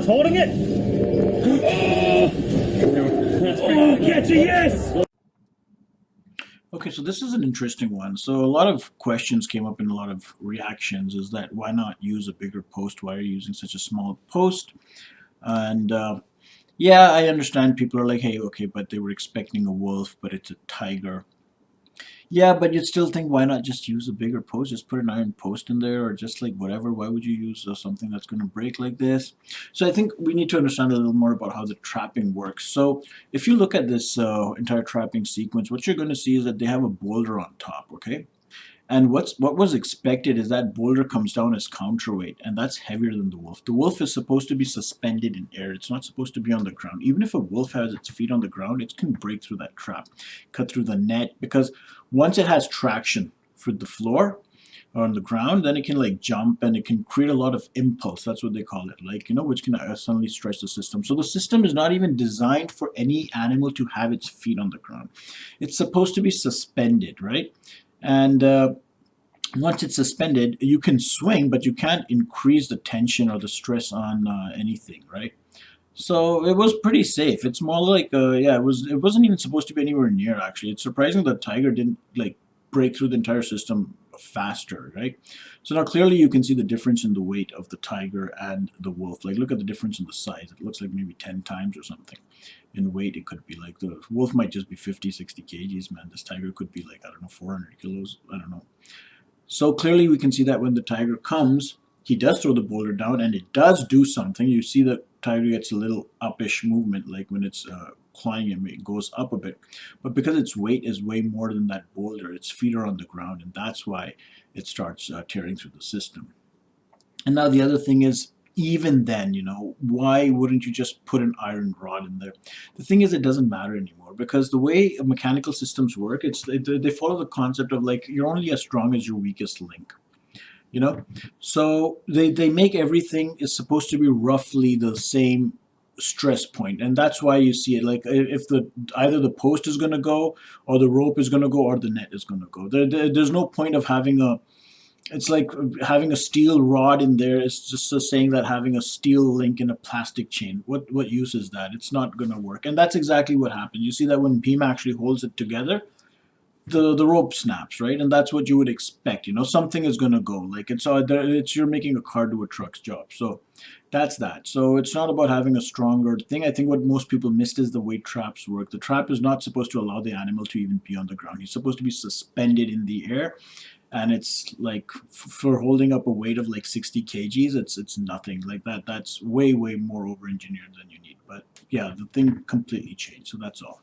It's holding it. Oh, catch it, yes! Okay, so this is an interesting one. So a lot of questions came up in a lot of reactions is that why not use a bigger post? Why are you using such a small post? And yeah, I understand people are like, hey, okay, but they were expecting a wolf, but it's a tiger. Yeah, but you'd still think, why not just use a bigger post? Just put an iron post in there, or just like whatever. Why would you use something that's going to break like this? So I think we need to understand a little more about how the trapping works. So if you look at this entire trapping sequence, what you're going to see is that they have a boulder on top, okay? And what was expected is that boulder comes down as counterweight, and that's heavier than the wolf. The wolf is supposed to be suspended in air. It's not supposed to be on the ground. Even if a wolf has its feet on the ground, it can break through that trap, cut through the net, because once it has traction for the floor or on the ground, then it can like jump and it can create a lot of impulse. That's what they call it, like, which can suddenly stretch the system. So the system is not even designed for any animal to have its feet on the ground. It's supposed to be suspended, right? And once it's suspended, you can swing, but you can't increase the tension or the stress on anything, right? So it was pretty safe. It's more like, yeah, it wasn't even supposed to be anywhere near, actually. It's surprising that Tiger didn't like break through the entire system faster, right? So now clearly you can see the difference in the weight of the Tiger and the wolf. Like, look at the difference in the size. It looks like maybe 10 times or something. In weight, it could be like the wolf might just be 50, 60 kgs, man. This Tiger could be like, I don't know, 400 kilos. I don't know. So clearly we can see that when the tiger comes, he does throw the boulder down and it does do something. You see the tiger gets a little uppish movement, like when it's climbing, it goes up a bit. But because its weight is way more than that boulder, its feet are on the ground, and that's why it starts tearing through the system. And now the other thing is, even then, why wouldn't you just put an iron rod in there? The thing is, it doesn't matter anymore, because the way mechanical systems work, they follow the concept of like you're only as strong as your weakest link. You know, so they make everything is supposed to be roughly the same stress point, and that's why you see it like if the either the post is going to go, or the rope is going to go, or the net is going to go. There's no point of having a, it's like having a steel rod in there. It's just saying that having a steel link in a plastic chain. What use is that? It's not going to work. And that's exactly what happened. You see that when Beam actually holds it together, the rope snaps, right? And that's what you would expect. Something is going to go. Like it's you're making a car do a truck's job. So that's that. So it's not about having a stronger thing. I think what most people missed is the way traps work. The trap is not supposed to allow the animal to even be on the ground. He's supposed to be suspended in the air, and it's like for holding up a weight of like 60 kgs, it's nothing like that. That's way more over engineered than you need. But yeah, the thing completely changed. So that's all.